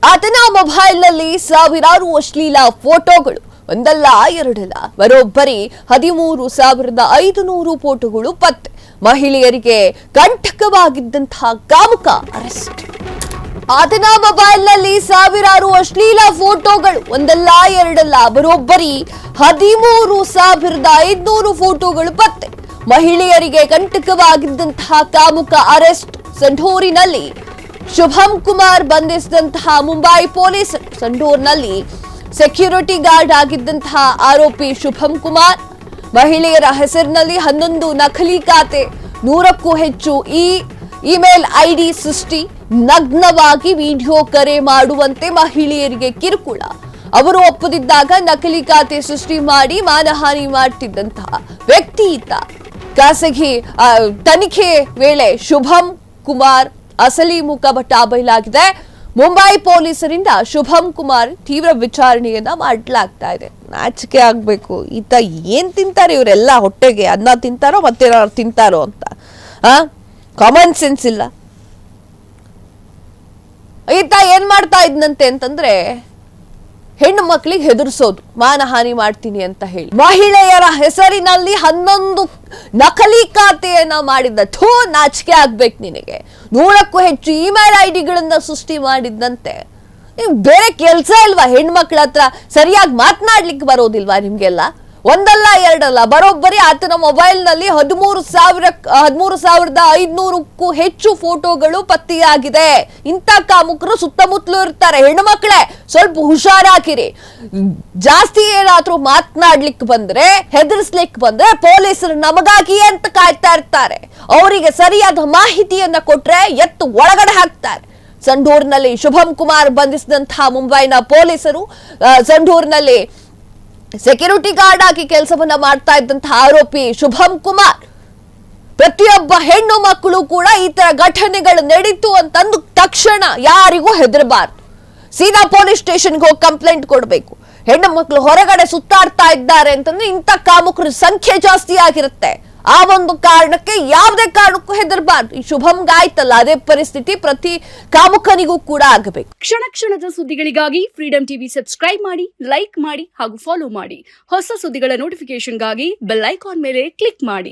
ಆತನ ಮೊಬೈಲ್ನಲ್ಲಿ ಸಾವಿರಾರು ಅಶ್ಲೀಲ ಫೋಟೋಗಳು, ಒಂದಲ್ಲ ಎರಡಲ್ಲ, ಬರೋಬ್ಬರಿ 13,500 ಫೋಟೋಗಳು ಪತ್ತೆ. ಮಹಿಳೆಯರಿಗೆ ಕಂಟಕವಾಗಿದ್ದಂತಹ ಕಾಮುಕ ಅರೆಸ್ಟ್. ಆತನ ಮೊಬೈಲ್ನಲ್ಲಿ ಸಾವಿರಾರು ಅಶ್ಲೀಲ ಫೋಟೋಗಳು, ಒಂದಲ್ಲ ಎರಡಲ್ಲ, ಬರೋಬ್ಬರಿ 13,500 ಫೋಟೋಗಳು ಪತ್ತೆ. ಮಹಿಳೆಯರಿಗೆ ಕಂಟಕವಾಗಿದ್ದಂತಹ ಕಾಮುಕ ಅರೆಸ್ಟ್. ಸಂಡೂರಿನಲ್ಲಿ ಶುಭಂ ಕುಮಾರ್ ಬಂಧಿಸಿದಂತಹ ಮುಂಬೈ ಪೊಲೀಸರು. ಸಂಡೂರಿನಲ್ಲಿ ಸೆಕ್ಯೂರಿಟಿ ಗಾರ್ಡ್ ಆಗಿದ್ದಂತಹ ಆರೋಪಿ ಶುಭಂ ಕುಮಾರ್ ಮಹಿಳೆಯರ ಹೆಸರಿನಲ್ಲಿ 11 ನಕಲಿ ಖಾತೆ, 100ಕ್ಕೂ ಹೆಚ್ಚು ಇಮೇಲ್ ಐಡಿ ಸೃಷ್ಟಿ, ನಗ್ನವಾಗಿ ವಿಡಿಯೋ ಕರೆ ಮಾಡುವಂತೆ ಮಹಿಳೆಯರಿಗೆ ಕಿರುಕುಳ. ಅವರು ಒಪ್ಪದಿದ್ದಾಗ ನಕಲಿ ಖಾತೆ ಸೃಷ್ಟಿ ಮಾಡಿ ಮಾನಹಾನಿ ಮಾಡುತ್ತಿದ್ದಂತಹ ವ್ಯಕ್ತಿ ಈತ. ಖಾಸಗಿ ತನಿಖೆ ವೇಳೆ ಶುಭಂ ಕುಮಾರ್ ಅಸಲಿ ಮುಖ ಬಯಲಾಗಿದೆ. ಮುಂಬೈ ಪೊಲೀಸರಿಂದ ಶುಭಂ ಕುಮಾರ್ ತೀವ್ರ ವಿಚಾರಣೆಯನ್ನ ಮಾಡಲಾಗ್ತಾ ಇದೆ. ನಾಚಿಕೆ ಆಗ್ಬೇಕು. ಈತ ಏನ್ ತಿಂತಾರೆ ಇವರೆಲ್ಲ, ಹೊಟ್ಟೆಗೆ ಅನ್ನ ತಿಂತಾರೋ ಮತ್ತೇನಾದ್ರು ತಿಂತಾರೋ ಅಂತ ಕಾಮನ್ ಸೆನ್ಸ್ ಇಲ್ಲ. ಈತ ಏನ್ ಮಾಡ್ತಾ ಇದ್ನಂತೆ ಅಂತಂದ್ರೆ, ಹೆಣ್ಣು ಮಕ್ಕಳಿಗೆ ಹೆದರ್ಸೋದು, ಮಾನಹಾನಿ ಮಾಡ್ತೀನಿ ಅಂತ ಹೇಳಿ ಮಹಿಳೆಯರ ಹೆಸರಿನಲ್ಲಿ 11 ನಕಲಿ ಖಾತೆಯನ್ನ ಮಾಡಿದ್ದ. ನಾಚಿಕೆ ಆಗ್ಬೇಕು ನಿನಗೆ. 100ಕ್ಕೂ ಹೆಚ್ಚು ಇಮೇಲ್ ಐಡಿಗಳನ್ನ ಸೃಷ್ಟಿ ಮಾಡಿದ್ದಂತೆ. ಬೇರೆ ಕೆಲಸ ಇಲ್ವಾ? ಹೆಣ್ಮಕ್ಳ ಹತ್ರ ಸರಿಯಾಗಿ ಮಾತನಾಡ್ಲಿಕ್ಕೆ ಬರೋದಿಲ್ವಾ ನಿಮ್ಗೆಲ್ಲ? ಒಂದಲ್ಲ ಎರಡಲ್ಲ, ಬರೋಬ್ಬರಿ ಆತನ ಮೊಬೈಲ್ ನಲ್ಲಿ 13,500ಕ್ಕೂ ಹೆಚ್ಚು ಫೋಟೋಗಳು ಪತ್ತೆಯಾಗಿದೆ. ಇಂಥ ಕಾಮುಕರು ಸುತ್ತಮುತ್ತಲೂ ಇರ್ತಾರೆ. ಹೆಣ್ಣು ಮಕ್ಕಳೇ ಸ್ವಲ್ಪ ಹುಷಾರಾಗಿರಿ. ಜಾಸ್ತಿ ಏನಾದ್ರೂ ಮಾತನಾಡ್ಲಿಕ್ಕೆ ಬಂದ್ರೆ, ಹೆದರ್ಸ್ಲಿಕ್ಕೆ ಬಂದ್ರೆ ಪೊಲೀಸರು ನಮಗಾಗಿಯೇ ಅಂತ ಕಾಯ್ತಾ ಇರ್ತಾರೆ. ಅವರಿಗೆ ಸರಿಯಾದ ಮಾಹಿತಿಯನ್ನ ಕೊಟ್ರೆ ಎತ್ತು ಒಳಗಡೆ ಹಾಕ್ತಾರೆ. ಸಂಡೂರಿನಲ್ಲಿ ಶುಭಂ ಕುಮಾರ್ ಬಂಧಿಸಿದಂತಹ ಮುಂಬೈನ ಪೊಲೀಸರು ಸಂಡೂರಿನಲ್ಲಿ ಸೆಕ್ಯೂರಿಟಿ ಗಾರ್ಡ್ ಆಗಿ ಕೆಲಸವನ್ನ ಮಾಡ್ತಾ ಇದ್ದಂತಹ ಆರೋಪಿ ಶುಭಂ ಕುಮಾರ್, ಪ್ರತಿಯೊಬ್ಬ ಹೆಣ್ಣು ಮಕ್ಕಳು ಕೂಡ ಈ ತರ ಘಟನೆಗಳು ನಡೀತು ಅಂತಂದು ತಕ್ಷಣ ಯಾರಿಗೂ ಹೆದರಬಾರ್ದು. ಸೀದಾ ಪೊಲೀಸ್ ಸ್ಟೇಷನ್ಗೆ ಹೋಗಿ ಕಂಪ್ಲೇಂಟ್ ಕೊಡಬೇಕು. ಹೆಣ್ಣು ಮಕ್ಕಳು ಹೊರಗಡೆ ಸುತ್ತಾಡ್ತಾ ಇದ್ದಾರೆ ಅಂತಂದ್ರೆ ಇಂಥ ಕಾಮುಕರ ಸಂಖ್ಯೆ ಜಾಸ್ತಿ ಆಗಿರುತ್ತೆ. ಆ ಒಂದು ಕಾರಣಕ್ಕೆ ಯಾವುದೇ ಕಾರಣಕ್ಕೂ ಹೆದರಬಾರ್ದು. ಈ ಶುಭಂಗಾಯ್ತಲ್ಲ, ಅದೇ ಪರಿಸ್ಥಿತಿ ಪ್ರತಿ ಕಾಮುಕನಿಗೂ ಕೂಡ ಆಗಬೇಕು. ಕ್ಷಣ ಕ್ಷಣದ ಸುದ್ದಿಗಳಿಗಾಗಿ ಫ್ರೀಡಂ ಟಿವಿ ಸಬ್ಸ್ಕ್ರೈಬ್ ಮಾಡಿ, ಲೈಕ್ ಮಾಡಿ ಹಾಗೂ ಫಾಲೋ ಮಾಡಿ. ಹೊಸ ಸುದ್ದಿಗಳ ನೋಟಿಫಿಕೇಶನ್ಗಾಗಿ ಬೆಲ್ ಐಕಾನ್ ಮೇಲೆ ಕ್ಲಿಕ್ ಮಾಡಿ.